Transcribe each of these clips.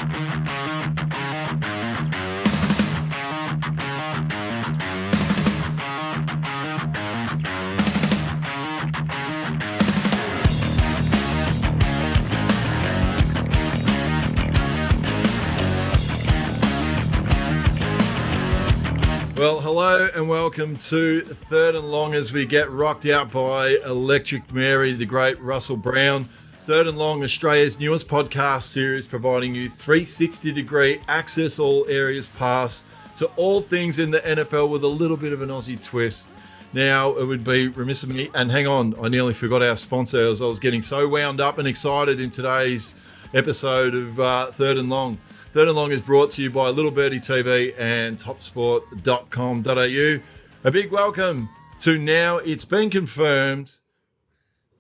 Well, hello and welcome to Third and Long as we get rocked out by Electric Mary, the great Russell Brown. Third and Long, Australia's newest podcast series, providing you 360-degree access all areas pass to all things in the NFL with a little bit of an Aussie twist. Now, it would be remiss of me, and hang on, I nearly forgot our sponsor as I was getting so wound up and excited in today's episode of Third and Long. Third and Long is brought to you by Little Birdie TV and topsport.com.au. A big welcome to, now it's been confirmed,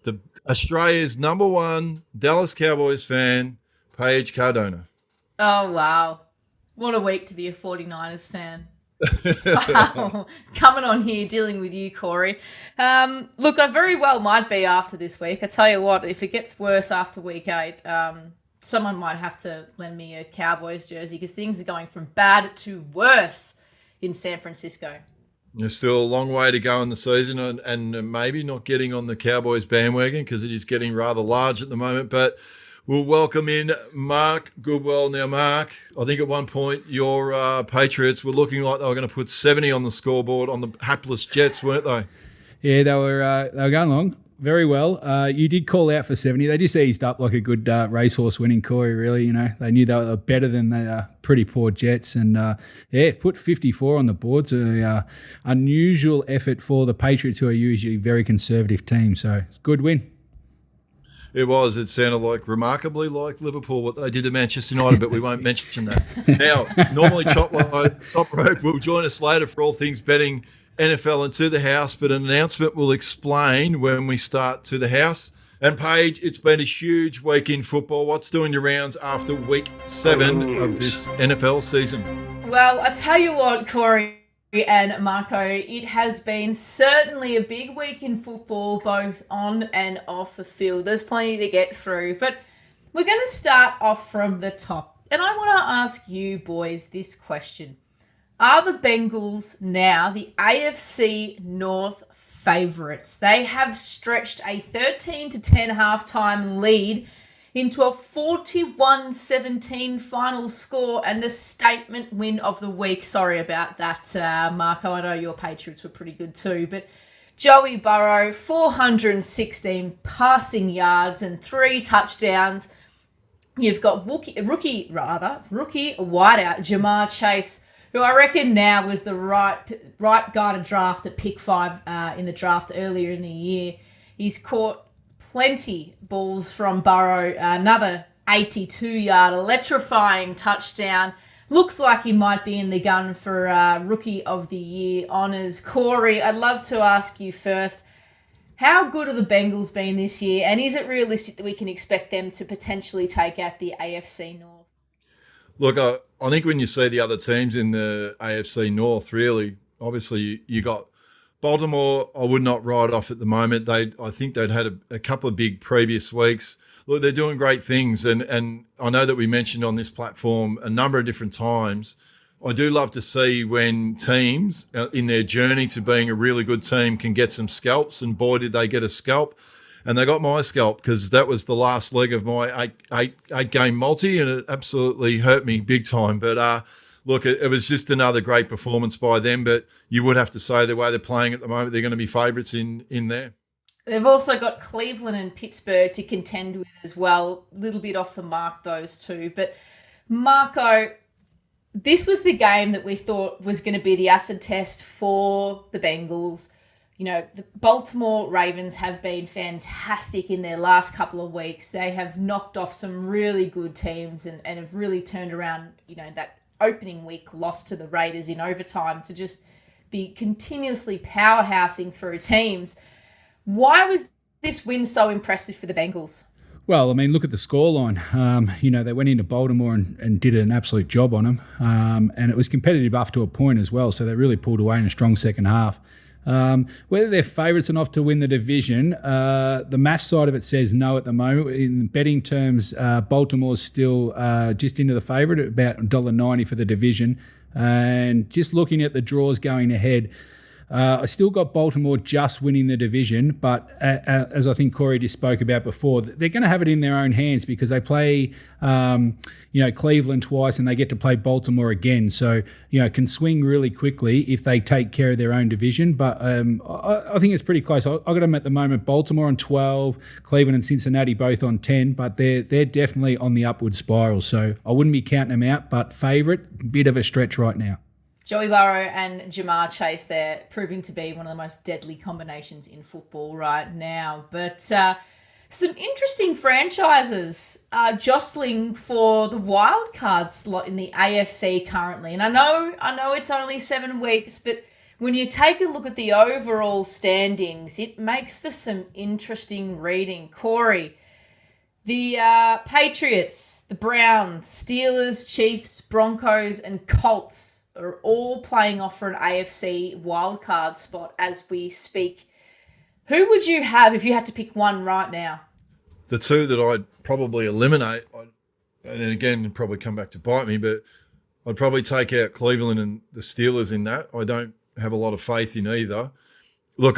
the Australia's number one Dallas Cowboys fan, Paige Cardona. Oh, wow. What a week to be a 49ers fan. Wow. Coming on here, dealing with you, Corey. Look, I very well might be after this week. I tell you what, if it gets worse after week 8, someone might have to lend me a Cowboys jersey because things are going from bad to worse in San Francisco. There's still a long way to go in the season and maybe not getting on the Cowboys bandwagon because it is getting rather large at the moment. But we'll welcome in Mark Goodwill. Now, Mark, I think at one point your Patriots were looking like they were going to put 70 on the scoreboard on the hapless Jets, weren't they? Yeah, they were going along very well. You did call out for 70. They just eased up like a good racehorse winning, Corey, really. You know, they knew they were better than the pretty poor Jets. And, put 54 on the board. So, unusual effort for the Patriots, who are usually a very conservative team. So, it's a good win. It was. It sounded like remarkably like Liverpool, what they did to Manchester United, but we won't mention that. Now, normally Toprope will join us later for all things betting NFL and To The House, but an announcement will explain when we start To The House. And Paige, it's been a huge week in football. What's doing your rounds after week 7 of this NFL season? Well, I tell you what, Corey and Marco, it has been certainly a big week in football, both on and off the field. There's plenty to get through, but we're going to start off from the top. And I want to ask you boys this question. Are the Bengals now the AFC North favourites? They have stretched a 13-10 halftime lead into a 41-17 final score and the statement win of the week. Sorry about that, Marco. I know your Patriots were pretty good too, but Joey Burrow, 416 passing yards and 3 touchdowns. You've got rookie wideout Jamar Chase, who I reckon now was the right guy to draft at pick 5 in the draft earlier in the year. He's caught plenty balls from Burrow, another 82-yard electrifying touchdown. Looks like he might be in the gun for Rookie of the Year honours. Corey, I'd love to ask you first, how good have the Bengals been this year, and is it realistic that we can expect them to potentially take out the AFC North? Look, I think when you see the other teams in the AFC North, really, obviously you got Baltimore. I would not write off at the moment. I think they'd had a couple of big previous weeks. Look, they're doing great things, and I know that we mentioned on this platform a number of different times. I do love to see when teams in their journey to being a really good team can get some scalps, and boy, did they get a scalp. And they got my scalp because that was the last leg of my eight game multi, and it absolutely hurt me big time. But look, it was just another great performance by them. But you would have to say the way they're playing at the moment, they're going to be favourites in there. They've also got Cleveland and Pittsburgh to contend with as well. A little bit off the mark, those two. But Marco, this was the game that we thought was going to be the acid test for the Bengals. You know, the Baltimore Ravens have been fantastic in their last couple of weeks. They have knocked off some really good teams and have really turned around, you know, that opening week loss to the Raiders in overtime to just be continuously powerhousing through teams. Why was this win so impressive for the Bengals? Well, I mean, look at the scoreline. They went into Baltimore and did an absolute job on them. And it was competitive up to a point as well. So they really pulled away in a strong second half. Whether they're favourites or not to win the division, the math side of it says no at the moment. In betting terms, Baltimore's still just into the favourite at about $1.90 for the division. And just looking at the draws going ahead, I still got Baltimore just winning the division, but as I think Corey just spoke about before, they're going to have it in their own hands because they play, Cleveland twice and they get to play Baltimore again. So, it can swing really quickly if they take care of their own division. But I think it's pretty close. I got them at the moment, Baltimore on 12, Cleveland and Cincinnati both on 10, but they're definitely on the upward spiral. So I wouldn't be counting them out, but favourite, bit of a stretch right now. Joey Burrow and Jamar Chase there proving to be one of the most deadly combinations in football right now. But some interesting franchises are jostling for the wild card slot in the AFC currently. And I know it's only 7 weeks, but when you take a look at the overall standings, it makes for some interesting reading. Corey, the Patriots, the Browns, Steelers, Chiefs, Broncos, and Colts are all playing off for an AFC wildcard spot as we speak. Who would you have if you had to pick one right now? The two that I'd probably eliminate, and again, it'd probably come back to bite me, but I'd probably take out Cleveland and the Steelers in that. I don't have a lot of faith in either. Look,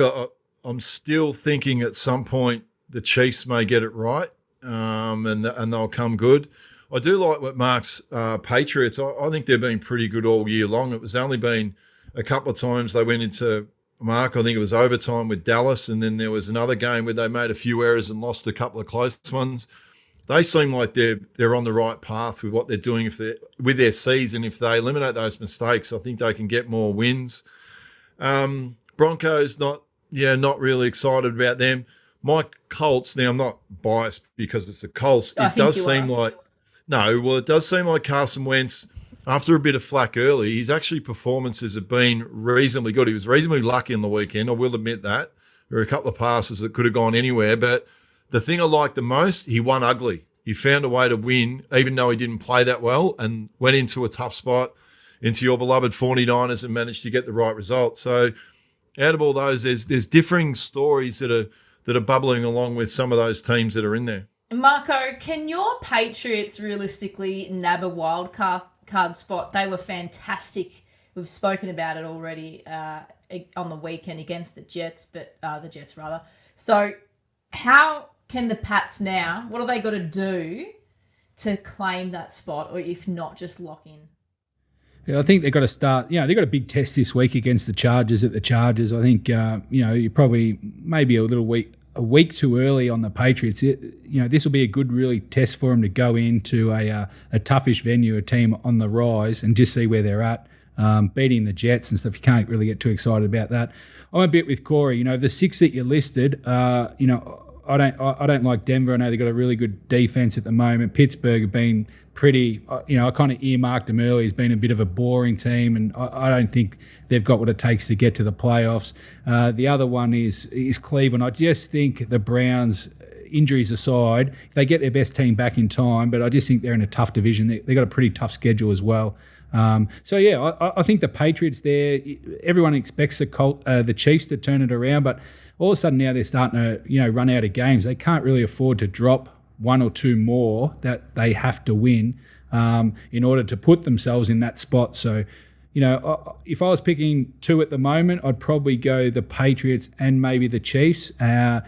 I'm still thinking at some point the Chiefs may get it right, and they'll come good. I do like what Mark's Patriots. I think they've been pretty good all year long. It was only been a couple of times they went into, Mark, I think it was overtime with Dallas, and then there was another game where they made a few errors and lost a couple of close ones. They seem like they're on the right path with what they're doing with their season. If they eliminate those mistakes, I think they can get more wins. Broncos, not really excited about them. My Colts, now I'm not biased because it's the Colts. It does seem like Carson Wentz, after a bit of flack early, his actually performances have been reasonably good. He was reasonably lucky on the weekend, I will admit that. There were a couple of passes that could have gone anywhere, but the thing I liked the most, he won ugly. He found a way to win, even though he didn't play that well, and went into a tough spot, into your beloved 49ers, and managed to get the right result. So out of all those, there's differing stories that are bubbling along with some of those teams that are in there. Marco, can your Patriots realistically nab a wild card spot? They were fantastic. We've spoken about it already on the weekend against the Jets. So how can the Pats now, what are they got to do to claim that spot, or if not, just lock in? Yeah, I think they've got to start. They've got a big test this week against the Chargers at the Chargers. I think, you probably maybe a week too early on the Patriots. This will be a good really test for them to go into a toughish venue, a team on the rise, and just see where they're at. Beating the Jets and stuff, you can't really get too excited about that. I'm a bit with Corey. The 6 that you listed, I don't like Denver. I know they've got a really good defense at the moment. Pittsburgh have been pretty, I kind of earmarked them early as being a bit of a boring team, and I don't think they've got what it takes to get to the playoffs. The other one is Cleveland. I just think the Browns, injuries aside, if they get their best team back in time, but I just think they're in a tough division. They've got a pretty tough schedule as well. I think the Patriots there, everyone expects the Chiefs to turn it around, but all of a sudden now they're starting to, run out of games. They can't really afford to drop one or two more that they have to win in order to put themselves in that spot. So, if I was picking two at the moment, I'd probably go the Patriots and maybe the Chiefs. I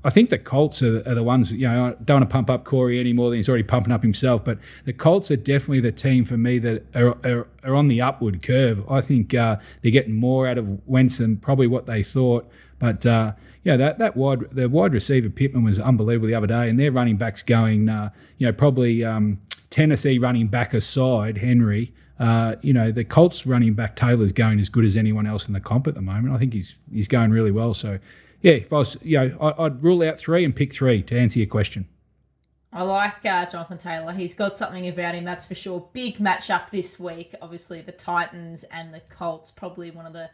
think the Colts are the ones, I don't want to pump up Corey any more than he's already pumping up himself, but the Colts are definitely the team for me that are on the upward curve. I think they're getting more out of Wentz than probably what they thought. But, the wide receiver Pittman was unbelievable the other day, and their running backs going, probably Tennessee running back aside, Henry, the Colts running back Taylor's going as good as anyone else in the comp at the moment. I think he's going really well. So, yeah, if I was, I'd rule out 3 and pick 3 to answer your question. I like Jonathan Taylor. He's got something about him, that's for sure. Big matchup this week. Obviously, the Titans and the Colts, probably one of the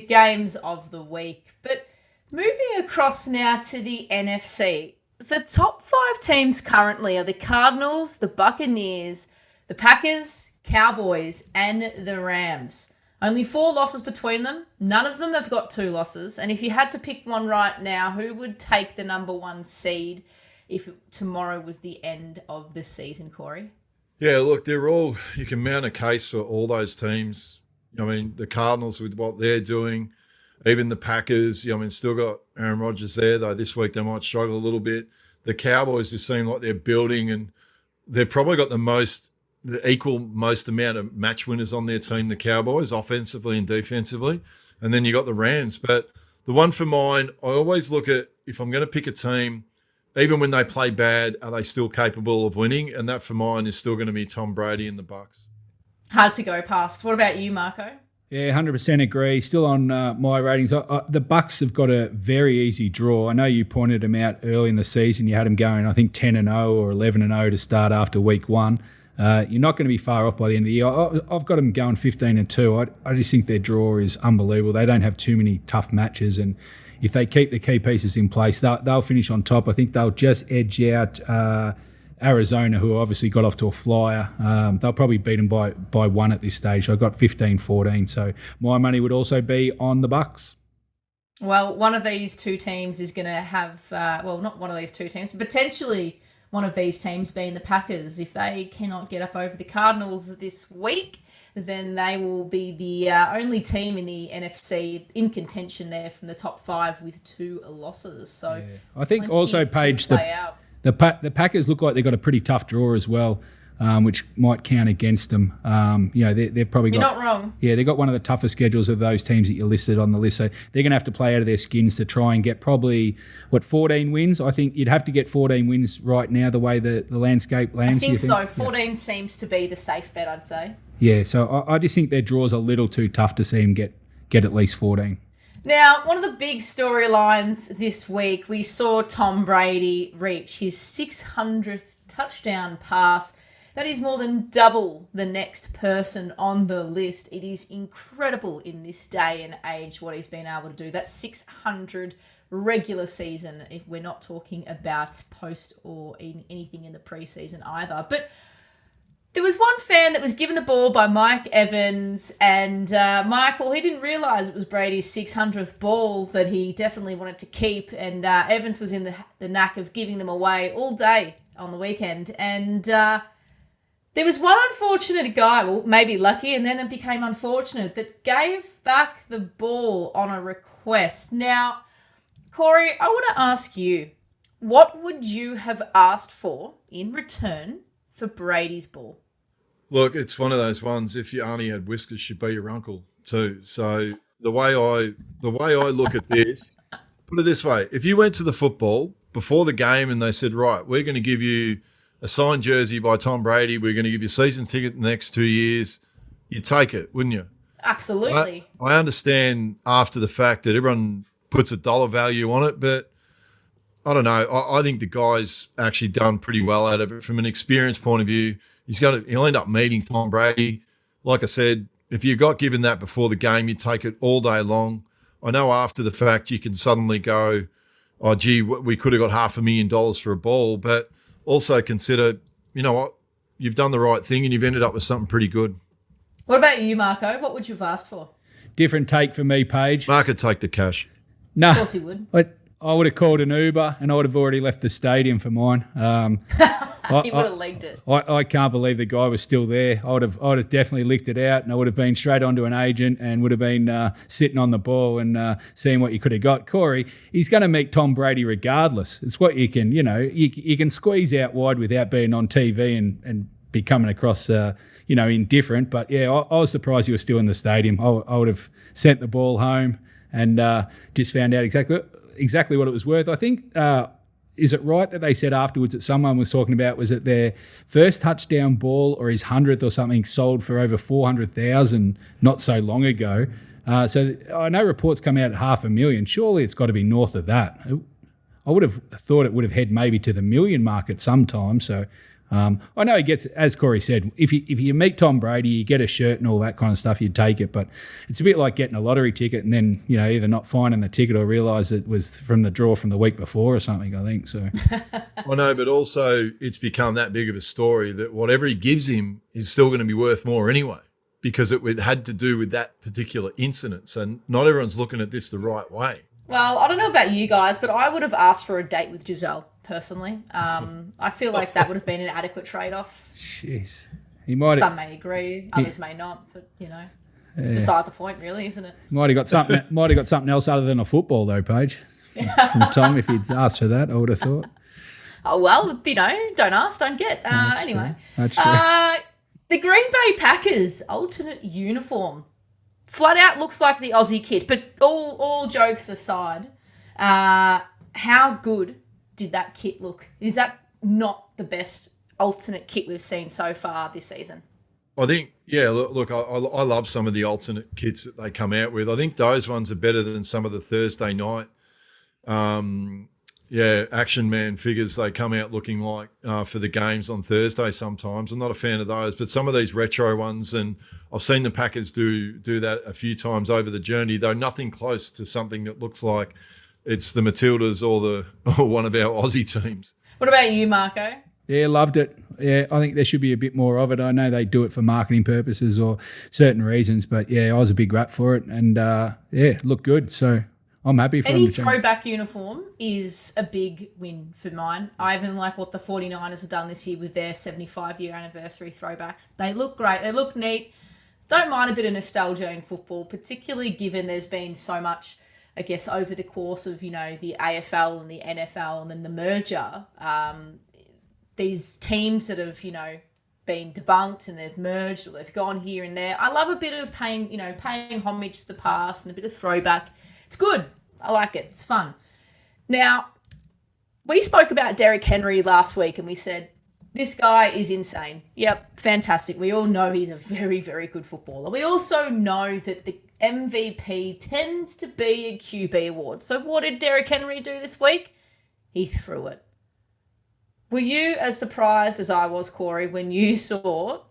games of the week. But moving across now to the NFC, the top 5 teams currently are the Cardinals, the Buccaneers, the Packers, Cowboys, and the Rams. Only 4 losses between them. None of them have got 2 losses. And if you had to pick one right now, who would take the number 1 seed if tomorrow was the end of the season, Corey? Yeah, look, you can mount a case for all those teams. I mean, the Cardinals with what they're doing, even the Packers, still got Aaron Rodgers there, though this week they might struggle a little bit. The Cowboys just seem like they're building, and they've probably got the equal most amount of match winners on their team, the Cowboys, offensively and defensively. And then you got the Rams. But the one for mine, I always look at, if I'm going to pick a team, even when they play bad, are they still capable of winning? And that for mine is still going to be Tom Brady and the Bucs. Hard to go past. What about you, Marco? Yeah, 100% agree. Still on my ratings. The Bucks have got a very easy draw. I know you pointed them out early in the season. You had them going, I think, 10-0 or 11-0 to start after week 1. You're not going to be far off by the end of the year. I've got them going 15-2. I just think their draw is unbelievable. They don't have too many tough matches, and if they keep the key pieces in place, they'll finish on top. I think they'll just edge out Arizona, who obviously got off to a flyer. They'll probably beat them by 1 at this stage. I've got 15-14, so my money would also be on the Bucks. Well, one of these two teams is going to have, not one of these two teams, potentially one of these teams being the Packers. If they cannot get up over the Cardinals this week, then they will be the only team in the NFC in contention there from the top 5 with 2 losses. So yeah. I think also, Paige, the Packers look like they've got a pretty tough draw as well, which might count against them. They've probably got... You're not wrong. Yeah, they've got one of the toughest schedules of those teams that you listed on the list. So they're going to have to play out of their skins to try and get probably, 14 wins? I think you'd have to get 14 wins right now, the way the landscape lands. I think so. 14 seems to be the safe bet, I'd say. Yeah, so I just think their draw's a little too tough to see them get at least 14. Now, one of the big storylines this week, we saw Tom Brady reach his 600th touchdown pass. That is more than double the next person on the list. It is incredible in this day and age what he's been able to do. That's 600 regular season, if we're not talking about post or anything in the preseason either. But there was one fan that was given the ball by Mike Evans, and Michael, he didn't realise it was Brady's 600th ball that he definitely wanted to keep, and Evans was in the knack of giving them away all day on the weekend, and there was one unfortunate guy, well, maybe lucky, and then it became unfortunate, that gave back the ball on a request. Now, Corey, I want to ask you, what would you have asked for in return for Brady's ball? Look, it's one of those ones, if your auntie had whiskers, she'd be your uncle too. So the way I look at this, put it this way, if you went to the football before the game and they said, right, we're going to give you a signed jersey by Tom Brady, we're going to give you a season ticket the next 2 years, you'd take it, wouldn't you? Absolutely. I understand after the fact that everyone puts a dollar value on it, but I don't know. I think the guy's actually done pretty well out of it from an experience point of view. He'll end up meeting Tom Brady. Like I said, if you got given that before the game, you'd take it all day long. I know after the fact you can suddenly go, oh, gee, we could have got $500,000 for a ball, but also consider, you know what, you've done the right thing and you've ended up with something pretty good. What about you, Marco? What would you have asked for? Different take for me, Paige. Mark would take the cash. No. Of course he would. I would have called an Uber and I would have already left the stadium for mine. He would have legged it. I can't believe the guy was still there. I would have definitely licked it out, and I would have been straight onto an agent and would have been sitting on the ball and seeing what you could have got. Corey, he's going to meet Tom Brady regardless. It's what you can, you can squeeze out wide without being on TV and be coming across, indifferent. But yeah, I was surprised he was still in the stadium. I would have sent the ball home and just found out exactly what it was worth. I think, is it right that they said afterwards that someone was talking about, was it their first touchdown ball or his 100th or something sold for over $400,000 not so long ago? So I know reports come out at $500,000. Surely it's got to be north of that. I would have thought it would have head maybe to the $1 million mark at some time. So I know he gets, as Corey said, if you meet Tom Brady, you get a shirt and all that kind of stuff, you'd take it. But it's a bit like getting a lottery ticket and then, either not finding the ticket or realise it was from the draw from the week before or something, I think. So I know, but also it's become that big of a story that whatever he gives him is still going to be worth more anyway, because it had to do with that particular incident. So not everyone's looking at this the right way. Well, I don't know about you guys, but I would have asked for a date with Giselle, personally. I feel like that would have been an adequate trade-off. Jeez. Some may agree, others may not, but, it's beside the point, really, isn't it? Might have got something else other than a football, though, Paige. From Tom, if he'd asked for that, I would have thought. Oh, well, don't ask, don't get. Anyway. That's true. The Green Bay Packers alternate uniform. Flat out looks like the Aussie kit, but all jokes aside, how good did that kit look? Is that not the best alternate kit we've seen so far this season? I think, look, I love some of the alternate kits that they come out with. I think those ones are better than some of the Thursday night Action Man figures they come out looking like for the games on Thursday sometimes. I'm not a fan of those, but some of these retro ones, and I've seen the Packers do that a few times over the journey, though nothing close to something that looks like it's the Matildas or one of our Aussie teams. What about you, Marco? Yeah, loved it. Yeah, I think there should be a bit more of it. I know they do it for marketing purposes or certain reasons, but I was a big rat for it, and looked good. So I'm happy for any them. Throwback uniform is a big win for mine. I even like what the 49ers have done this year with their 75-year anniversary throwbacks. They look great. They look neat. Don't mind a bit of nostalgia in football, particularly given there's been so much, I guess, over the course of, the AFL and the NFL and then the merger. These teams that have, been debunked and they've merged or they've gone here and there. I love a bit of paying homage to the past and a bit of throwback. It's good. I like it. It's fun. Now, we spoke about Derrick Henry last week and we said, this guy is insane. Yep, fantastic. We all know he's a very, very good footballer. We also know that the MVP tends to be a QB award. So what did Derrick Henry do this week? He threw it. Were you as surprised as I was, Corey, when you saw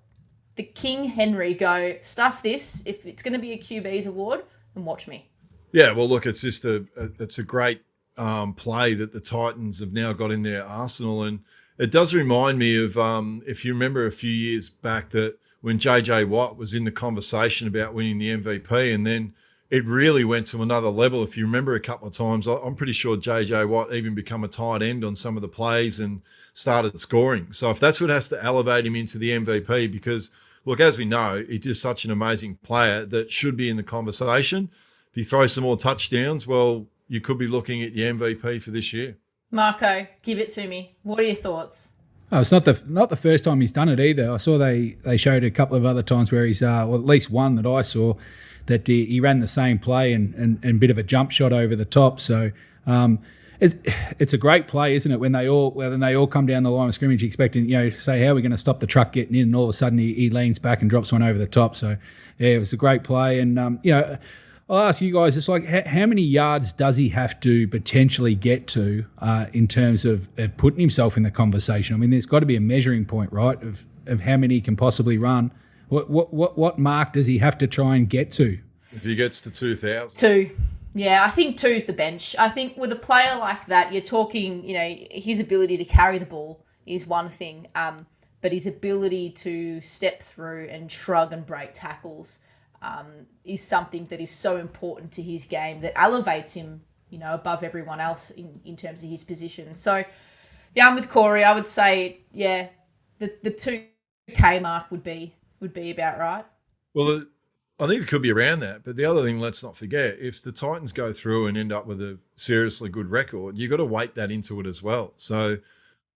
the King Henry go, stuff this, if it's going to be a QB's award, and watch me? Yeah, well, look, it's just it's a great play that the Titans have now got in their arsenal. And it does remind me of, if you remember a few years back, that when JJ Watt was in the conversation about winning the MVP, and then it really went to another level. If you remember a couple of times, I'm pretty sure JJ Watt even become a tight end on some of the plays and started scoring. So if that's what has to elevate him into the MVP, because, look, as we know, he's just such an amazing player that should be in the conversation. If you throw some more touchdowns, well, you could be looking at your MVP for this year. Marco, give it to me. What are your thoughts? Oh, it's not the first time he's done it either. I saw they showed a couple of other times where he's, at least one that I saw, that he ran the same play and a bit of a jump shot over the top. So it's a great play, isn't it? When they all come down the line of scrimmage expecting, say, how are we going to stop the truck getting in? And all of a sudden he leans back and drops one over the top. So, yeah, it was a great play. And, I'll ask you guys, it's like, how many yards does he have to potentially get to in terms of putting himself in the conversation? I mean, there's got to be a measuring point, right, of how many he can possibly run. What mark does he have to try and get to? If he gets to 2,000. 2. Yeah, I think 2 is the bench. I think with a player like that, you're talking, his ability to carry the ball is one thing, but his ability to step through and shrug and break tackles is something that is so important to his game that elevates him, above everyone else in terms of his position. So, yeah, I'm with Corey. I would say, yeah, the 2K mark would be about right. Well, I think it could be around that. But the other thing, let's not forget, if the Titans go through and end up with a seriously good record, you've got to weight that into it as well. So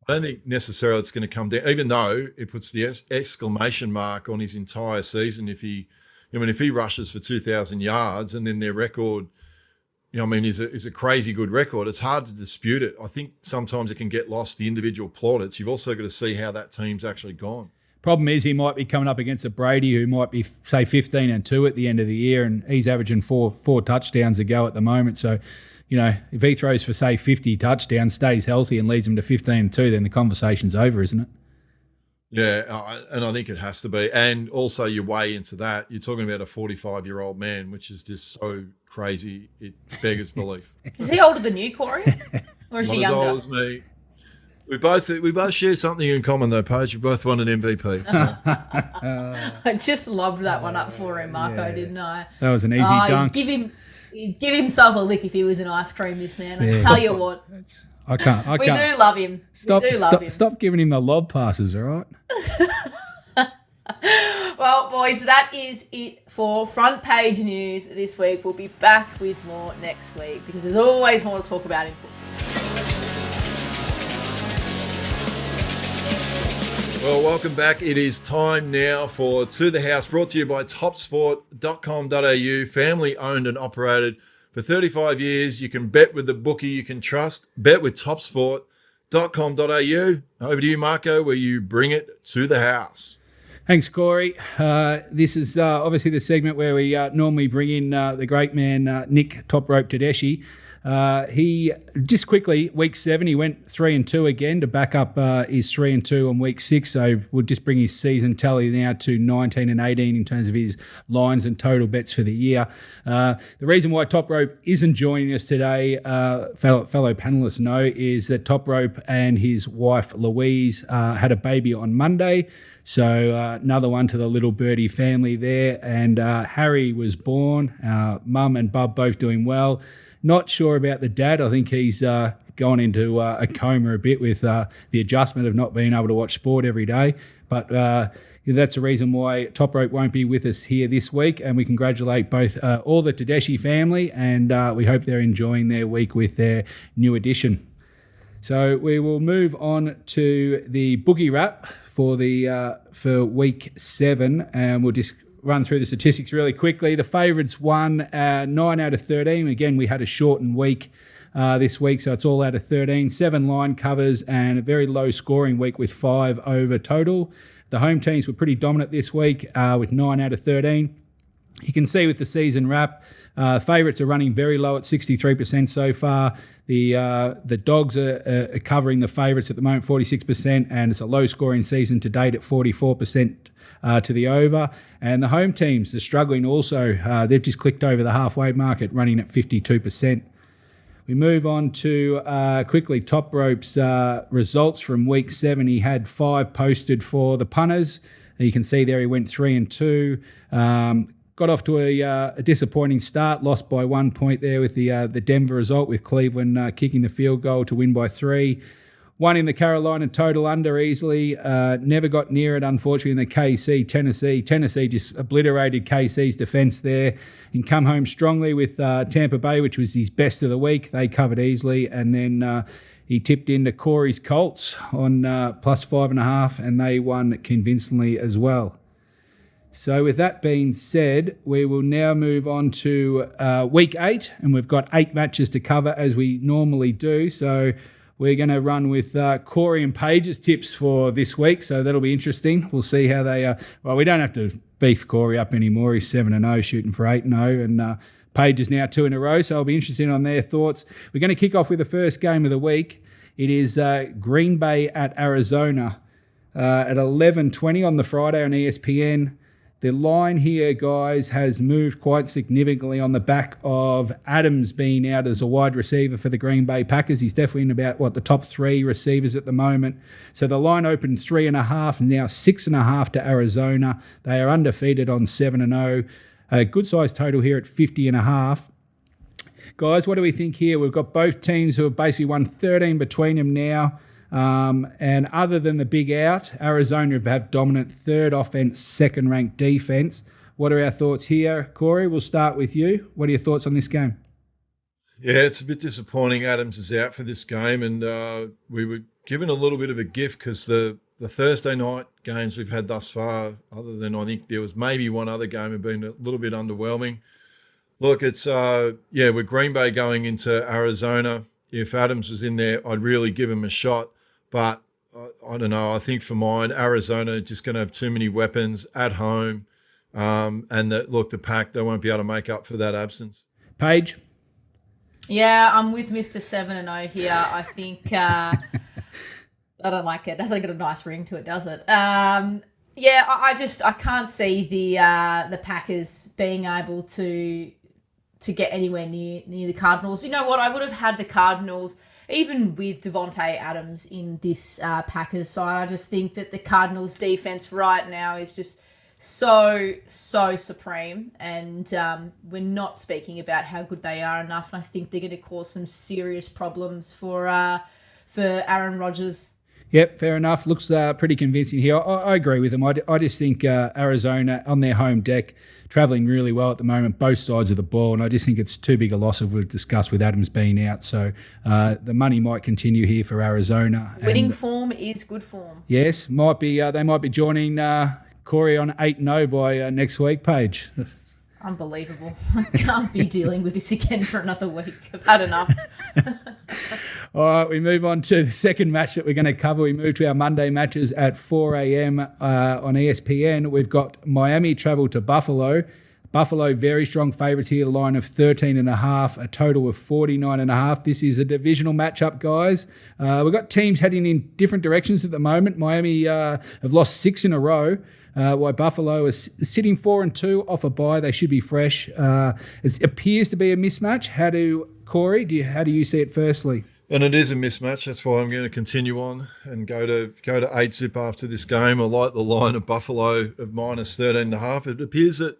I don't think necessarily it's going to come down, even though it puts the exclamation mark on his entire season. If he rushes for 2,000 yards and then their record, is a crazy good record, it's hard to dispute it. I think sometimes it can get lost, the individual plaudits. You've also got to see how that team's actually gone. Problem is he might be coming up against a Brady who might be, say, 15-2 at the end of the year, and he's averaging four touchdowns a go at the moment. So, if he throws for, say, 50 touchdowns, stays healthy and leads them to 15-2, then the conversation's over, isn't it? Yeah, and I think it has to be. And also you weigh into that, you're talking about a 45-year-old man, which is just so crazy, it beggars belief. Is he older than you, Corey? Or is he Not younger? as old as me. We both share something in common though, Paige. We both won an MVP. So. I just loved that one up for him, Marco, didn't I? That was an easy dunk. He'd give himself a lick if he was an ice cream, this man. I tell you what. I can't. We do love him. Stop giving him the lob passes, all right? Well, boys, that is it for front page news this week. We'll be back with more next week because there's always more to talk about in football. Well, welcome back. It is time now for To The House, brought to you by topsport.com.au, family owned and operated for 35 years. You can bet with the bookie you can trust. Bet with topsport.com.au. Over to you, Marco, where you bring it to the house. Thanks, Corey. This is obviously the segment where we normally bring in the great man, Nick Toprope Tedeschi. He just quickly, week 7, he went 3-2 again to back up his 3-2 on week 6. So we'll just bring his season tally now to 19-18 in terms of his lines and total bets for the year. The reason why Toprope isn't joining us today, fellow panelists know, is that Toprope and his wife Louise had a baby on Monday. So another one to the little Birdie family there. And Harry was born. Mum and Bub both doing well. Not sure about the dad. I think he's gone into a coma a bit with the adjustment of not being able to watch sport every day. But that's the reason why Toprope won't be with us here this week. And we congratulate both all the Tedeschi family, and we hope they're enjoying their week with their new addition. So we will move on to the boogie wrap for week 7, and we'll just run through the statistics really quickly. The favourites won 9 out of 13. Again, we had a shortened week this week, so it's all out of 13. 7 line covers and a very low scoring week with 5 over total. The home teams were pretty dominant this week with 9 out of 13. You can see with the season wrap, favourites are running very low at 63% so far. The dogs are covering the favourites at the moment, 46%, and it's a low-scoring season to date at 44% to the over. And the home teams are struggling also. They've just clicked over the halfway mark, running at 52%. We move on to quickly Toprope's results from week 7. He had 5 posted for the punters. You can see there he went 3-2. Got off to a disappointing start, lost by 1 point there with the Denver result, with Cleveland kicking the field goal to win by 3. 1 in the Carolina total under easily. Never got near it, unfortunately, in the KC Tennessee. Tennessee just obliterated KC's defence there and come home strongly with Tampa Bay, which was his best of the week. They covered easily, and then he tipped into Corey's Colts on plus 5.5, and they won convincingly as well. So with that being said, we will now move on to week 8, and we've got 8 matches to cover as we normally do. So we're going to run with Corey and Paige's tips for this week, so that'll be interesting. We'll see how they well, we don't have to beef Corey up anymore. He's 7-0, shooting for 8-0, and Paige is now 2 in a row, so I'll be interested on their thoughts. We're going to kick off with the first game of the week. It is Green Bay at Arizona at 11:20 on the Friday on ESPN. The line here, guys, has moved quite significantly on the back of Adams being out as a wide receiver for the Green Bay Packers. He's definitely in about, the top 3 receivers at the moment. So the line opened 3.5 and now 6.5 to Arizona. They are undefeated on 7-0. A good size total here at 50.5. Guys, what do we think here? We've got both teams who have basically won 13 between them now. And other than the big out, Arizona have dominant 3rd offense, 2nd-ranked defense. What are our thoughts here? Corey, we'll start with you. What are your thoughts on this game? Yeah, it's a bit disappointing Adams is out for this game, and we were given a little bit of a gift because the Thursday night games we've had thus far, other than I think there was maybe one other game, have been a little bit underwhelming. Look, it's, with Green Bay going into Arizona, if Adams was in there, I'd really give him a shot. But I don't know. I think for mine, Arizona are just going to have too many weapons at home. And the Pack, they won't be able to make up for that absence. Paige? Yeah, I'm with Mr. 7-0 here. I think I don't like it. That's like got a nice ring to it, does it? I can't see the Packers being able to get anywhere near the Cardinals. You know what? I would have had the Cardinals even with Devontae Adams in this Packers side, I just think that the Cardinals defense right now is just so supreme, and we're not speaking about how good they are enough, and I think they're going to cause some serious problems for Aaron Rodgers. Yep, fair enough. Looks pretty convincing here. I agree with them. I just think Arizona on their home deck, travelling really well at the moment, both sides of the ball, and I just think it's too big a loss as we've discussed with Adams being out. So the money might continue here for Arizona. Winning form is good form. Yes, might be. They might be joining Corey on 8-0 by next week, Paige. Unbelievable. I can't be dealing with this again for another week. I've had enough. All right, we move on to the second match that we're going to cover. We move to our Monday matches at 4 a.m. On ESPN. We've got Miami travel to Buffalo. Buffalo, very strong favourites here, a line of 13.5, a total of 49.5. This is a divisional matchup, guys. We've got teams heading in different directions at the moment. Miami have lost 6 in a row. While Buffalo is sitting 4-2 off a bye. They should be fresh. It appears to be a mismatch. How do you see it firstly? And it is a mismatch. That's why I'm going to continue on and go to 8-zip after this game. I like the line of Buffalo of minus 13.5. It appears that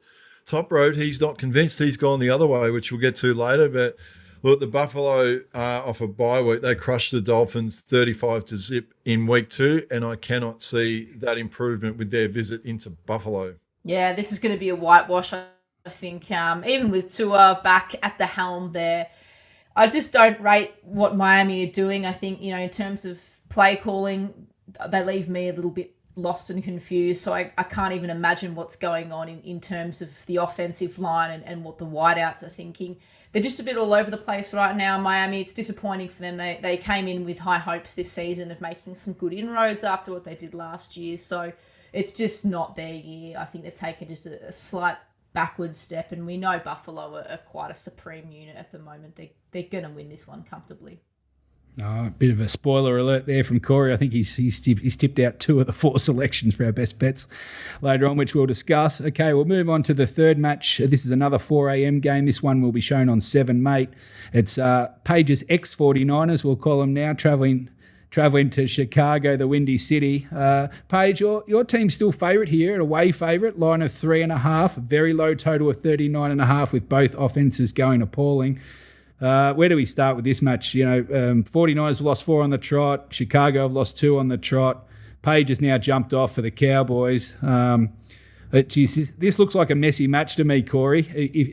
Toprope, he's not convinced. He's gone the other way, which we'll get to later. But look, the Buffalo off a bye week, they crushed the Dolphins 35-0 in week 2, and I cannot see that improvement with their visit into Buffalo. Yeah, this is going to be a whitewash, I think. Even with Tua back at the helm there, I just don't rate what Miami are doing. I think, in terms of play calling, they leave me a little bit lost and confused. So I can't even imagine what's going on in terms of the offensive line and what the wideouts are thinking. They're just a bit all over the place right now. Miami, it's disappointing for them. They came in with high hopes this season of making some good inroads after what they did last year. So it's just not their year. I think they've taken just a slight backward step, and we know Buffalo are quite a supreme unit at the moment. They're going to win this one comfortably. Oh, a bit of a spoiler alert there from Corey. I think he's tipped out 2 of the 4 selections for our best bets later on, which we'll discuss. Okay, we'll move on to the third match. This is another 4 a.m. game. This one will be shown on 7 Mate. It's Paige's ex-49ers, we'll call them now, travelling to Chicago, the Windy City. Paige, your team's still favourite here, an away favourite, line of 3.5, very low total of 39.5 with both offences going appalling. Where do we start with this match? 49ers have lost 4 on the trot. Chicago have lost 2 on the trot. Paige has now jumped off for the Cowboys. This looks like a messy match to me, Corey.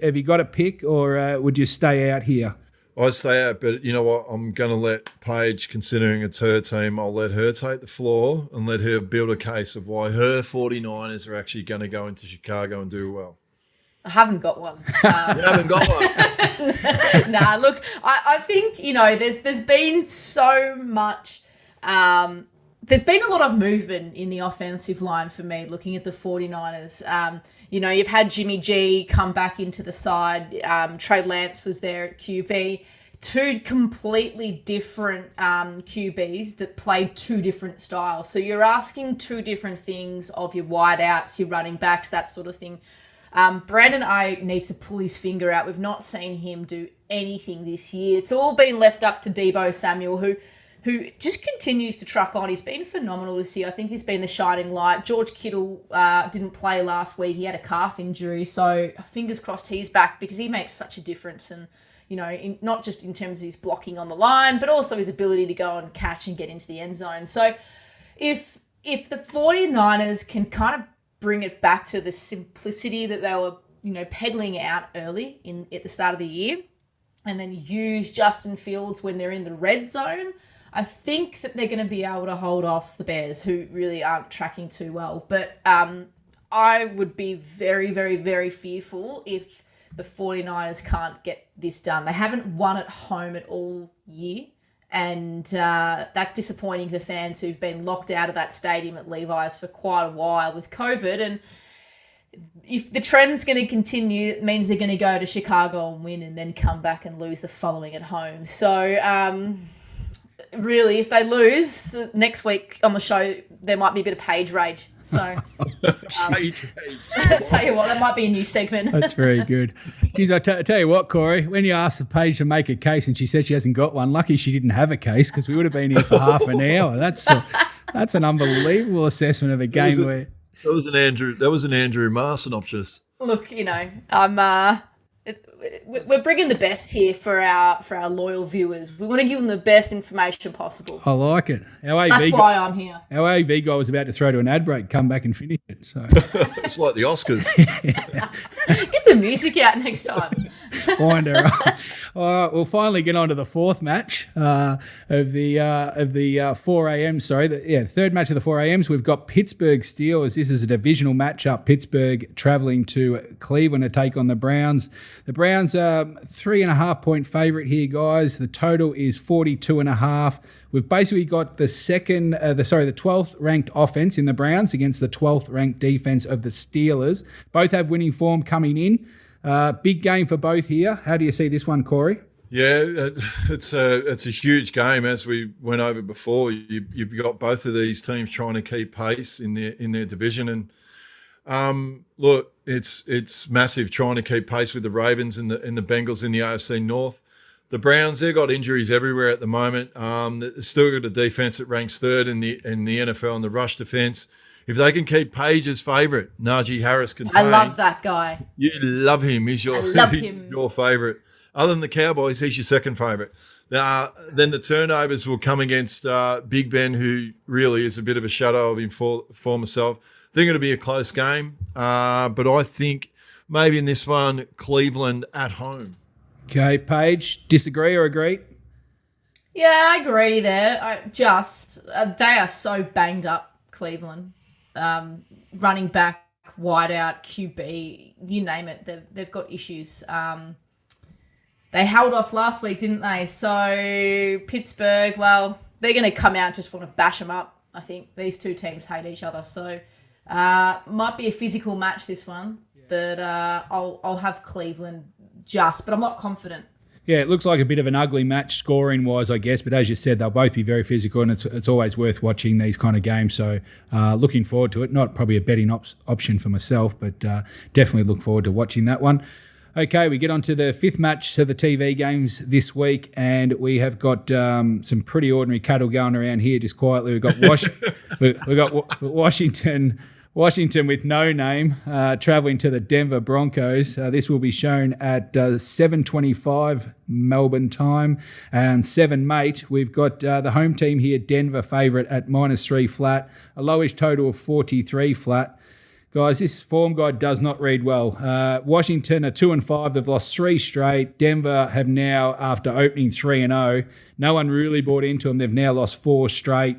Have you got a pick, or would you stay out here? I'd stay out, but you know what? I'm going to let Paige, considering it's her team, I'll let her take the floor and let her build a case of why her 49ers are actually going to go into Chicago and do well. I haven't got one. You haven't got one? Nah, look, I think, there's been so much, there's been a lot of movement in the offensive line for me looking at the 49ers. You've had Jimmy G come back into the side. Trey Lance was there at QB. 2 completely different QBs that played 2 different styles. So you're asking 2 different things of your wideouts, your running backs, that sort of thing. Brandon Ayuk needs to pull his finger out. We've not seen him do anything this year. It's all been left up to Deebo Samuel, who just continues to truck on. He's been phenomenal this year. I think he's been the shining light. George Kittle didn't play last week. He had a calf injury, so fingers crossed he's back, because he makes such a difference. And, not just in terms of his blocking on the line, but also his ability to go and catch and get into the end zone. So if the 49ers can kind of bring it back to the simplicity that they were, peddling out early at the start of the year, and then use Justin Fields when they're in the red zone, I think that they're going to be able to hold off the Bears, who really aren't tracking too well. But I would be very, very, very fearful if the 49ers can't get this done. They haven't won at home at all year. And that's disappointing for fans who've been locked out of that stadium at Levi's for quite a while with COVID. And if the trend's going to continue, it means they're going to go to Chicago and win and then come back and lose the following at home. So really, if they lose next week on the show, there might be a bit of Paige rage. So, Paige. I'll tell you what, that might be a new segment. That's very good. Geez, I tell you what, Corey, when you asked Paige to make a case and she said she hasn't got one, lucky she didn't have a case because we would have been here for half an hour. That's an unbelievable assessment of a game. That was an Andrew Marr synopsis. Look, we're bringing the best here for our loyal viewers. We want to give them the best information possible. I like it. That's why I'm here. Our AV guy was about to throw to an ad break, come back and finish it. So It's like the Oscars. Get the music out next time. Wind her up. All right, we'll finally get on to the fourth match of the 4 a.m. Third match of the 4 a.m.s. We've got Pittsburgh Steelers. This is a divisional matchup. Pittsburgh travelling to Cleveland to take on the Browns. The Browns are 3.5-point favourite here, guys. The total is 42.5. We've basically got the 12th ranked offense in the Browns against the 12th ranked defense of the Steelers. Both have winning form coming in. Big game for both here. How do you see this one, Corey? Yeah, it's a huge game. As we went over before, you've got both of these teams trying to keep pace in their division, and look, it's massive trying to keep pace with the Ravens and the Bengals in the AFC North. The Browns, they've got injuries everywhere at the moment. They've still got a defense that ranks third in the NFL in the rush defense. If they can keep Paige as favourite, Najee Harris contained. I love that guy. You love him. He's your favourite. Other than the Cowboys, he's your second favourite. Then the turnovers will come against Big Ben, who really is a bit of a shadow of his former self. They're going to be a close game, but I think maybe in this one, Cleveland at home. Okay, Paige, disagree or agree? Yeah, I agree there. They are so banged up, Cleveland. Running back, wide out, QB, you name it. They've got issues. They held off last week, didn't they? So Pittsburgh, well, they're going to come out and just want to bash them up. I think these two teams hate each other. So might be a physical match, this one. But I'll have Cleveland but I'm not confident. Yeah, it looks like a bit of an ugly match scoring-wise, I guess. But as you said, they'll both be very physical, and it's always worth watching these kind of games. So looking forward to it. Not probably a betting option for myself, but definitely look forward to watching that one. Okay, we get on to the fifth match of the TV games this week, and we have got some pretty ordinary cattle going around here just quietly. We've got Washington with no name, travelling to the Denver Broncos. This will be shown at 7:25 Melbourne time and 7 mate. We've got the home team here, Denver favourite at -3 flat, a lowish total of 43 flat. Guys, this form guide does not read well. Washington are 2-5. They've lost 3 straight. Denver have now, after opening 3-0, no one really bought into them. They've now lost 4 straight.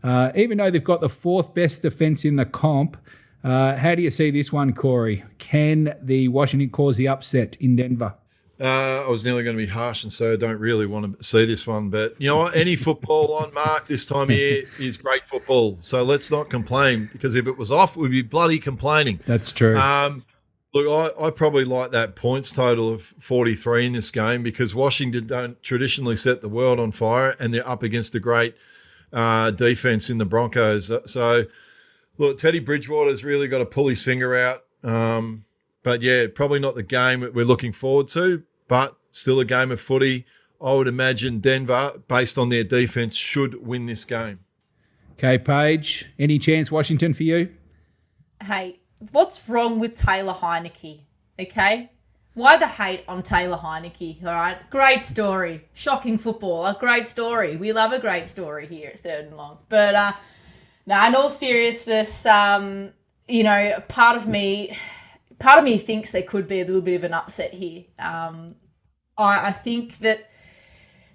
Even though they've got the 4th best defence in the comp, how do you see this one, Corey? Can the Washington cause the upset in Denver? I was nearly going to be harsh and say I don't really want to see this one. But you know what? Any football on, Mark, this time of year is great football. So let's not complain, because if it was off, we'd be bloody complaining. That's true. Look, I probably like that points total of 43 in this game, because Washington don't traditionally set the world on fire, and they're up against a great defense in the Broncos. So, look, Teddy Bridgewater's really got to pull his finger out. But, yeah, probably not the game that we're looking forward to, but still a game of footy. I would imagine Denver, based on their defense, should win this game. Okay, Paige, any chance Washington for you? Hey, what's wrong with Taylor Heineke, okay? Why the hate on Taylor Heineke, all right? Great story. Shocking footballer. Great story. We love a great story here at Third and Long. But, in all seriousness, part of me thinks there could be a little bit of an upset here. I think that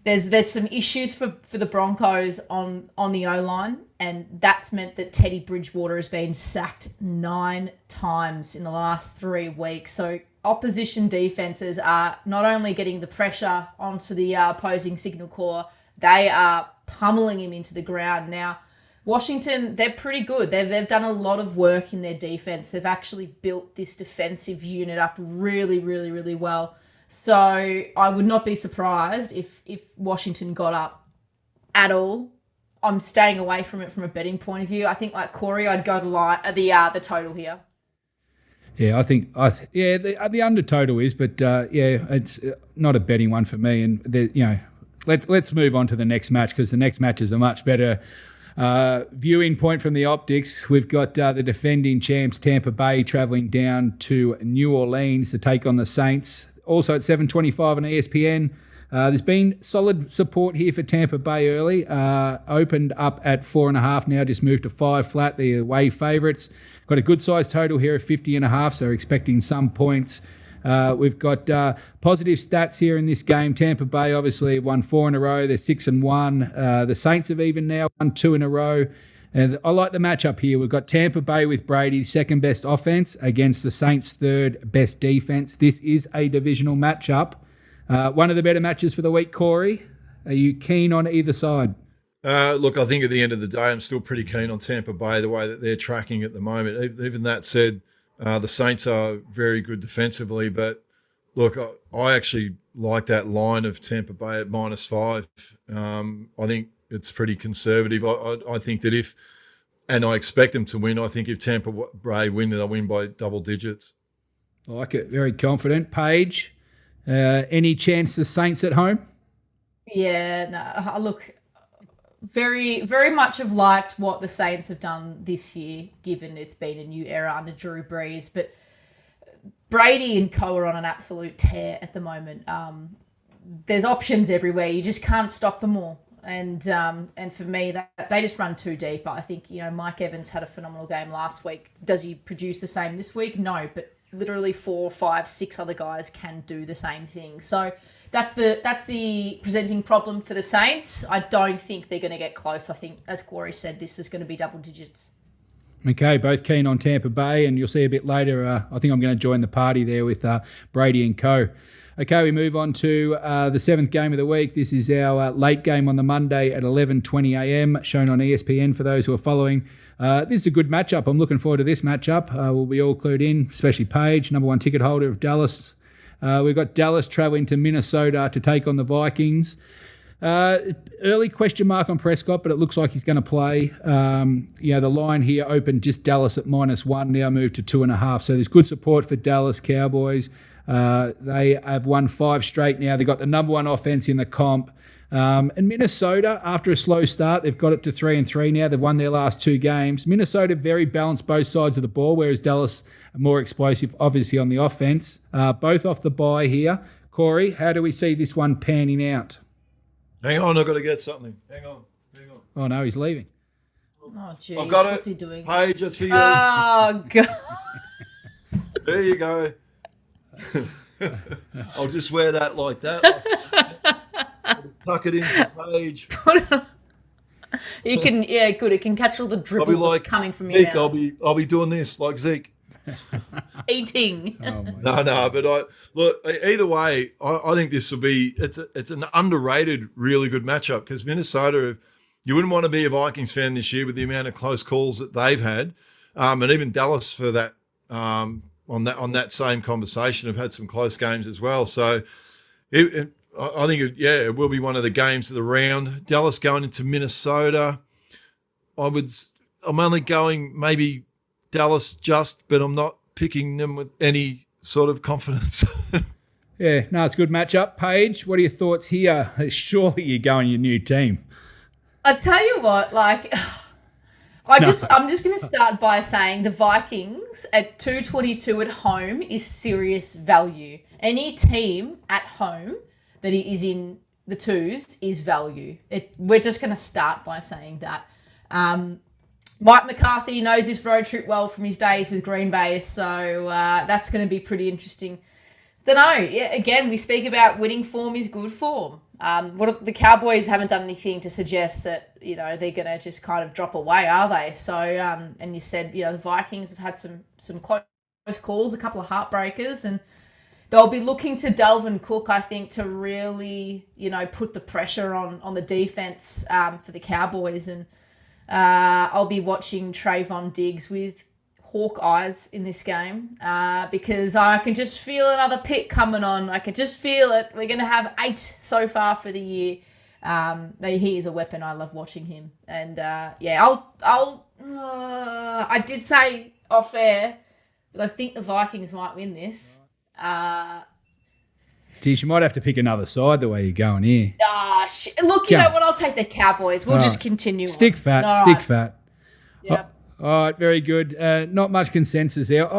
there's some issues for the Broncos on the O-line, and that's meant that Teddy Bridgewater has been sacked 9 times in the last 3 weeks. So opposition defenses are not only getting the pressure onto the opposing signal corps, they are pummeling him into the ground. Now, Washington, they're pretty good. They've done a lot of work in their defense. They've actually built this defensive unit up really, really, really well. So I would not be surprised if Washington got up at all. I'm staying away from it from a betting point of view. I think, like Corey, I'd go to the total here. Yeah, I think the under total is, but it's not a betting one for me. And let's move on to the next match, because the next match is a much better viewing point from the optics. We've got the defending champs Tampa Bay travelling down to New Orleans to take on the Saints. Also at 7:25 on ESPN. There's been solid support here for Tampa Bay early. Opened up at 4.5, now just moved to 5 flat. The away favourites. Got a good size total here of 50.5, so expecting some points. We've got positive stats here in this game. Tampa Bay obviously have won 4 in a row. They're 6-1. The Saints have even now won 2 in a row. And I like the matchup here. We've got Tampa Bay with Brady, second best offense, against the Saints' third best defense. This is a divisional matchup. One of the better matches for the week, Corey. Are you keen on either side? Look, I think at the end of the day, I'm still pretty keen on Tampa Bay, the way that they're tracking at the moment. Even that said, the Saints are very good defensively, but look, I actually like that line of Tampa Bay at -5. I think it's pretty conservative. I think that and I expect them to win, I think if Tampa Bay win, they'll win by double digits. I like it. Very confident. Paige, any chance the Saints at home? Yeah, no, look, very, very much have liked what the Saints have done this year, given it's been a new era under Drew Brees. But Brady and co are on an absolute tear at the moment. There's options everywhere. You just can't stop them all. And for me, that they just run too deep. I think, Mike Evans had a phenomenal game last week. Does he produce the same this week? No, but literally 4, 5, 6 other guys can do the same thing. So that's the presenting problem for the Saints. I don't think they're going to get close. I think, as Corey said, this is going to be double digits. Okay, both keen on Tampa Bay, and you'll see a bit later. I think I'm going to join the party there with Brady and co. Okay, we move on to the 7th game of the week. This is our late game on the Monday at 11:20 a.m, shown on ESPN for those who are following. This is a good matchup. I'm looking forward to this matchup. We'll be all clued in, especially Paige, number 1 ticket holder of Dallas. We've got Dallas travelling to Minnesota to take on the Vikings. Early question mark on Prescott, but it looks like he's going to play. The line here opened just Dallas at -1, now moved to 2.5. So there's good support for Dallas Cowboys. They have won 5 straight now. They've got the number 1 offense in the comp. And Minnesota, after a slow start, they've got it to 3-3 now. They've won their last 2 games. Minnesota very balanced both sides of the ball, whereas Dallas are more explosive, obviously, on the offense. Both off the bye here. Corey, how do we see this one panning out? Hang on, I've got to get something. Hang on. Oh, no, he's leaving. Oh, geez. I've got What's it. he doing? Paige, it's for you. Oh, God. There you go. I'll just wear that like that. Tuck it in for Paige. You can, good. It can catch all the dribble I'll be like coming from your Zeke. mouth. I'll be doing this like Zeke. Eating. Oh, my No, but look. Either way, I think this will be. It's an underrated, really good matchup because Minnesota. You wouldn't want to be a Vikings fan this year with the amount of close calls that they've had, and even Dallas for that. On that same conversation, have had some close games as well. So, I think it will be one of the games of the round. Dallas going into Minnesota. I'm only going maybe Dallas but I'm not picking them with any sort of confidence. Yeah, no, it's a good matchup. Paige, what are your thoughts here? Surely you're going your new team. I tell you what, I'm just going to start by saying the Vikings at 222 at home is serious value. Any team at home that is in the 2s is value. We're just going to start by saying that. Mike McCarthy knows his road trip well from his days with Green Bay, so that's going to be pretty interesting. Don't know. Yeah, again, we speak about winning form is good form. The Cowboys haven't done anything to suggest that they're going to just kind of drop away, are they? So, and you said the Vikings have had some close calls, a couple of heartbreakers, and they'll be looking to Dalvin Cook, I think, to really put the pressure on the defense for the Cowboys. And I'll be watching Trayvon Diggs with hawk eyes in this game because I can just feel another pick coming on. I can just feel it. We're going to have 8 so far for the year. He is a weapon. I love watching him. And I did say off air that I think the Vikings might win this. Geez, you might have to pick another side the way you're going here. Look, you know what? I'll take the Cowboys. We'll just continue. Stick fat. Yep. All right, very good. Not much consensus there.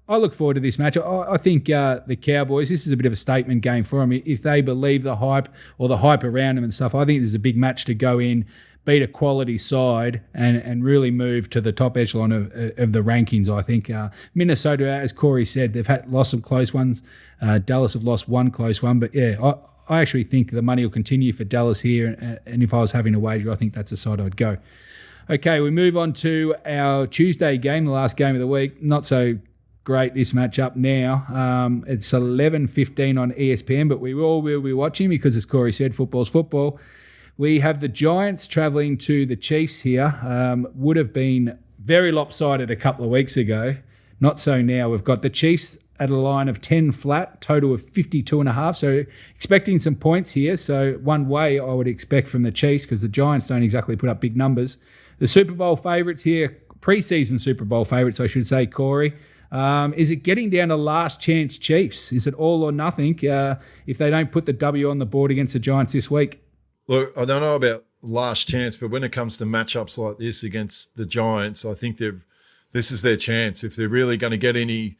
I look forward to this match. I think the Cowboys, this is a bit of a statement game for them. If they believe the hype or the hype around them and stuff, I think this is a big match to go in, beat a quality side and really move to the top echelon of the rankings, I think. Minnesota, as Corey said, they've lost some close ones. Dallas have lost one close one. But, yeah, I actually think the money will continue for Dallas here. And if I was having a wager, I think that's the side I'd go. Okay, we move on to our Tuesday game, the last game of the week. Not so great, this matchup now. It's 11:15 on ESPN, but we all will be watching because, as Corey said, football's football. We have the Giants travelling to the Chiefs here. Would have been very lopsided a couple of weeks ago. Not so now. We've got the Chiefs at a line of 10 flat, total of 52.5. So expecting some points here. So one way I would expect from the Chiefs, because the Giants don't exactly put up big numbers. The Super Bowl favourites here, preseason Super Bowl favourites, I should say, Corey. Is it getting down to last chance Chiefs? Is it all or nothing if they don't put the W on the board against the Giants this week? Look, I don't know about last chance, but when it comes to matchups like this against the Giants, I think this is their chance. If they're really going to get any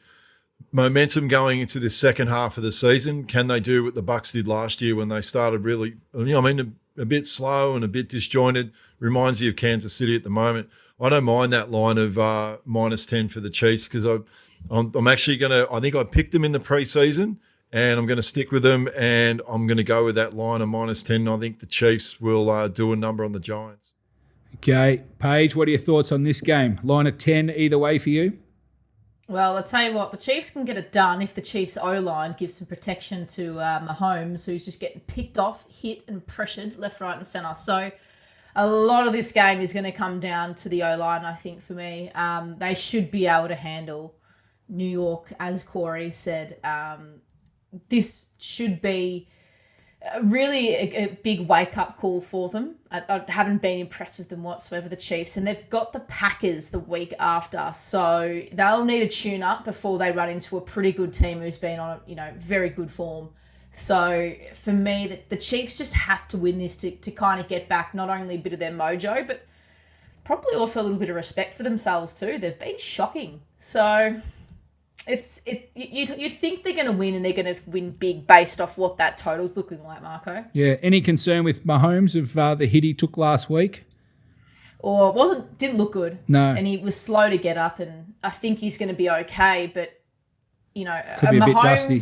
momentum going into the second half of the season, can they do what the Bucs did last year when they started really, a bit slow and a bit disjointed? Reminds you of Kansas City at the moment. I don't mind that line of -10 for the Chiefs because I'm actually going to – I think I picked them in the preseason and I'm going to stick with them and I'm going to go with that line of -10. I think the Chiefs will do a number on the Giants. Okay. Paige, what are your thoughts on this game? Line of 10 either way for you? Well, I'll tell you what, the Chiefs can get it done if the Chiefs' O-line gives some protection to Mahomes, who's just getting picked off, hit and pressured left, right and centre. So a lot of this game is going to come down to the O-line, I think, for me. They should be able to handle New York, as Corey said. This should be really a big wake-up call for them. I haven't been impressed with them whatsoever, the Chiefs, and they've got the Packers the week after, so they'll need a tune-up before they run into a pretty good team who's been on, very good form. So for me, the Chiefs just have to win this to kind of get back not only a bit of their mojo, but probably also a little bit of respect for themselves too. They've been shocking. So you'd think they're going to win and they're going to win big based off what that total's looking like, Marco. Yeah. Any concern with Mahomes of the hit he took last week? Or didn't look good. No. And he was slow to get up, and I think he's going to be okay, but could be a bit dusty.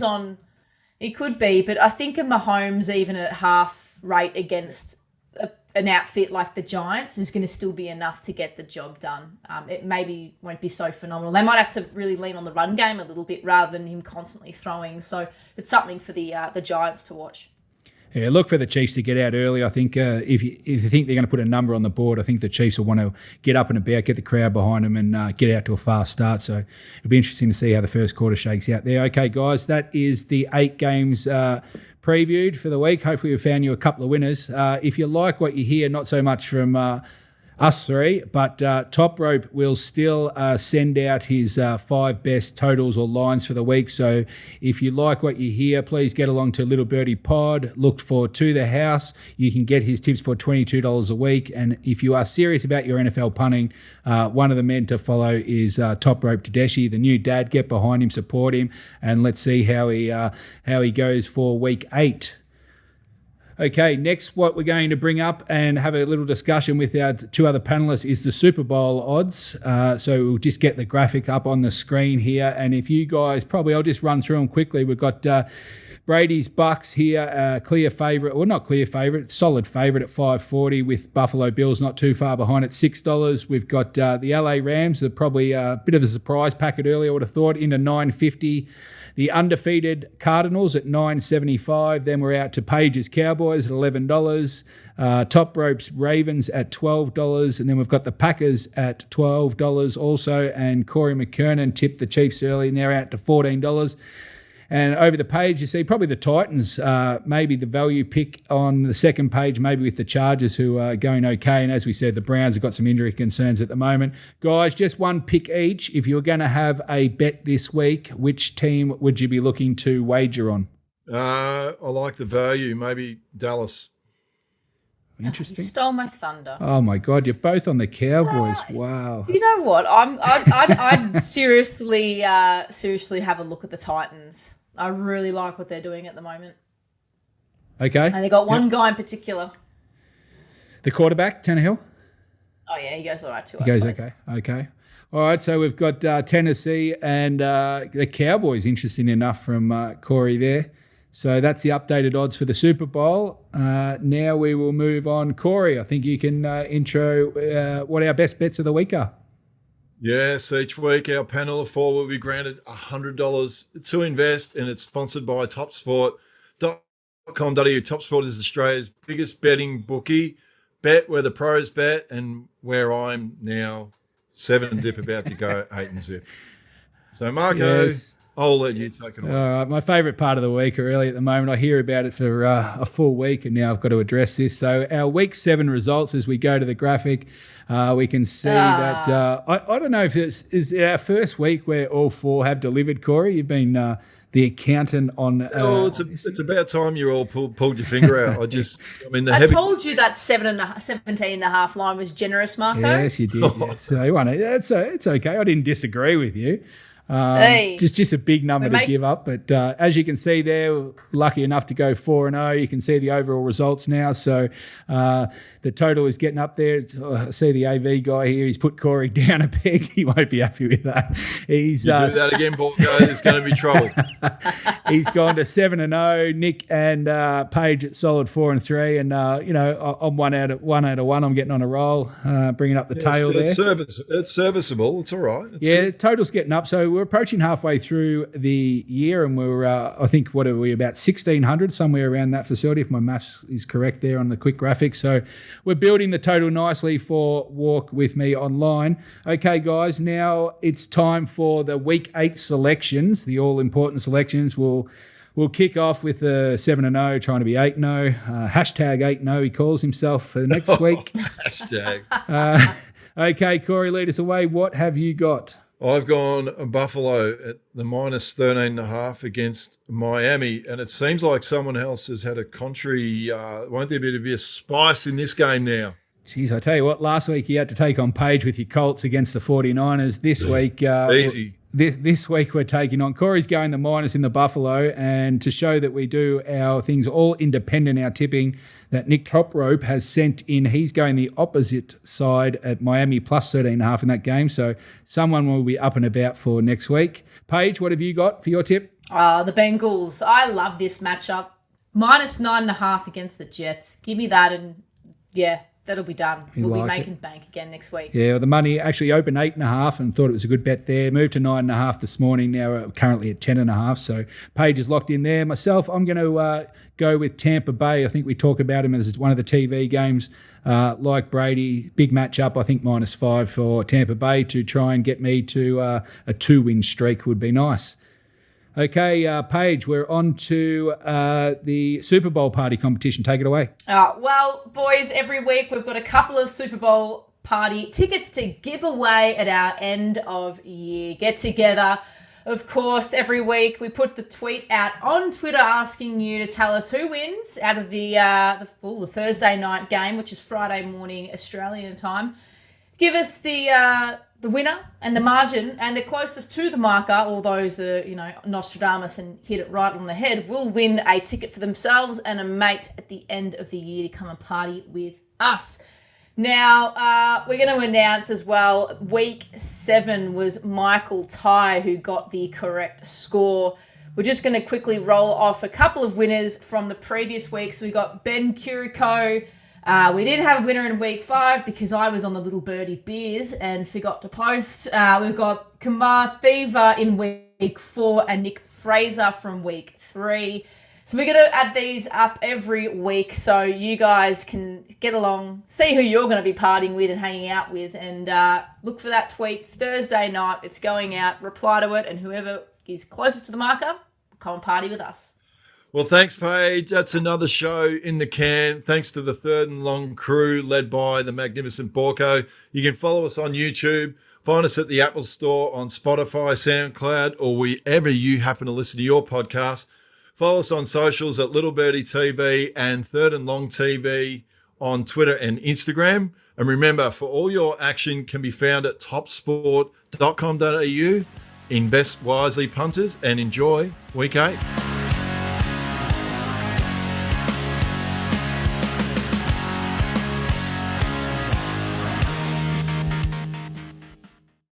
He could be, but I think a Mahomes even at half rate against an outfit like the Giants is going to still be enough to get the job done. It maybe won't be so phenomenal. They might have to really lean on the run game a little bit rather than him constantly throwing. So it's something for the Giants to watch. Yeah, look for the Chiefs to get out early. I think if you think they're going to put a number on the board, I think the Chiefs will want to get up and about, get the crowd behind them and get out to a fast start. So it'll be interesting to see how the first quarter shakes out there. Okay, guys, that is the 8 games previewed for the week. Hopefully we found you a couple of winners. If you like what you hear, not so much from us three, but Toprope will still send out his 5 best totals or lines for the week. So if you like what you hear, please get along to Little Birdie Pod. Look for To The House. You can get his tips for $22 a week. And if you are serious about your NFL punting, one of the men to follow is Toprope Tedeschi, the new dad. Get behind him, support him, and let's see how he goes for week 8. Okay, next what we're going to bring up and have a little discussion with our 2 other panellists is the Super Bowl odds. So we'll just get the graphic up on the screen here. And if you guys, I'll just run through them quickly. We've got Brady's Bucks here, clear favourite, or not clear favourite, solid favourite at $5.40 with Buffalo Bills not too far behind at $6. We've got the LA Rams, probably a bit of a surprise packet earlier, I would have thought, into $9.50. The undefeated Cardinals at $9.75. Then we're out to Paige's Cowboys at $11. Top Ropes Ravens at $12. And then we've got the Packers at $12 also. And Corey McKernan tipped the Chiefs early and they're out to $14. And over the page, you see probably the Titans, maybe the value pick on the second page, maybe with the Chargers, who are going okay. And as we said, the Browns have got some injury concerns at the moment. Guys, just one pick each. If you're going to have a bet this week, which team would you be looking to wager on? I like the value, maybe Dallas. Interesting. You stole my thunder. Oh my God, you're both on the Cowboys. Wow. You know what? I'd seriously have a look at the Titans. I really like what they're doing at the moment. Okay. And they got one guy in particular. The quarterback, Tannehill? Oh yeah, he goes all right too. He goes okay. Okay. All right, so we've got Tennessee and the Cowboys, interesting enough, from Corey there. So that's the updated odds for the Super Bowl. Now we will move on. Corey, I think you can intro what our best bets of the week are. Yes, each week our panel of four will be granted $100 to invest, and it's sponsored by TopSport.com.au. TopSport is Australia's biggest betting bookie. Bet where the pros bet, and where I'm now 7-dip about to go 8-zip. So, Marco, Yes. I'll let you take it away. All right, my favourite part of the week, really, at the moment. I hear about it for a full week, and now I've got to address this. So our Week 7 results, as we go to the graphic, we can see that I don't know if it's is it our first week where all four have delivered. Corey, you've been the accountant on. It's about time you all pulled your finger out. I told you that 17.5 line was generous, Marco. Yes, you did. Yes. So you won it. It's okay. I didn't disagree with you. Hey. Just a big number to give up. But as you can see there, we're lucky enough to go 4-0. You can see the overall results now. So the total is getting up there. I see the AV guy here. He's put Corey down a peg. He won't be happy with that. He's do that again, Borgo. There's going to be trouble. He's gone to 7-0. Nick and Paige at solid 4-3. And I'm one out of one. I'm getting on a roll, bringing up the tail there. It's serviceable. It's all right. It's yeah, good. total's getting up. So we're approaching halfway through the year, and we're I think what are we, about 1,600, somewhere around that facility, if my maths is correct there on the quick graphic. So we're building the total nicely for Walk With Me Online. Okay, guys, now it's time for the Week 8 selections, the all-important selections. We'll kick off with the 7-0, trying to be 8-0. Hashtag 8-0, he calls himself for the next week. Hashtag. Okay, Corey, lead us away. What have you got? I've gone Buffalo at the minus 13.5 against Miami, and it seems like someone else has had a contrary. Won't there be a spice in this game now? Jeez, I tell you what, last week you had to take on Paige with your Colts against the 49ers. This week, easy. This week we're taking on, Corey's going the minus in the Buffalo, and to show that we do our things all independent, our tipping, that Nick Toprope has sent in, he's going the opposite side at Miami plus 13.5 in that game. So someone will be up and about for next week. Paige, what have you got for your tip? The Bengals. I love this matchup. Minus 9.5 against the Jets. Give me that, and yeah, that'll be done. We'll be making bank again next week. Yeah, well, the money actually opened 8.5 and thought it was a good bet there. Moved to 9.5 this morning. Now we're currently at 10.5. So Paige is locked in there. Myself, I'm going to go with Tampa Bay. I think we talk about him as one of the TV games. Like Brady, big matchup. I think -5 for Tampa Bay to try and get me to a 2-win streak would be nice. Okay, Paige, we're on to the Super Bowl Party competition. Take it away. Well, boys, every week we've got a couple of Super Bowl Party tickets to give away at our end of year get-together. Of course, every week we put the tweet out on Twitter asking you to tell us who wins out of the Thursday night game, which is Friday morning Australian time. Give us the winner and the margin, and the closest to the marker, all those that are, Nostradamus and hit it right on the head, will win a ticket for themselves and a mate at the end of the year to come and party with us. Now, we're going to announce as well, Week 7 was Michael Ty who got the correct score. We're just going to quickly roll off a couple of winners from the previous week. So we got Ben Curico. We didn't have a winner in Week 5 because I was on the Little Birdie Beers and forgot to post. We've got Kamar Fever in Week 4 and Nick Fraser from Week 3. So we're going to add these up every week so you guys can get along, see who you're going to be partying with and hanging out with, and look for that tweet Thursday night. It's going out, reply to it, and whoever is closest to the marker come and party with us. Well, thanks, Paige. That's another show in the can. Thanks to the Third and Long crew led by the magnificent Borco. You can follow us on YouTube. Find us at the Apple Store, on Spotify, SoundCloud, or wherever you happen to listen to your podcast. Follow us on socials at Little Birdie TV and Third and Long TV on Twitter and Instagram. And remember, for all your action can be found at topsport.com.au. Invest wisely, punters, and enjoy week 8.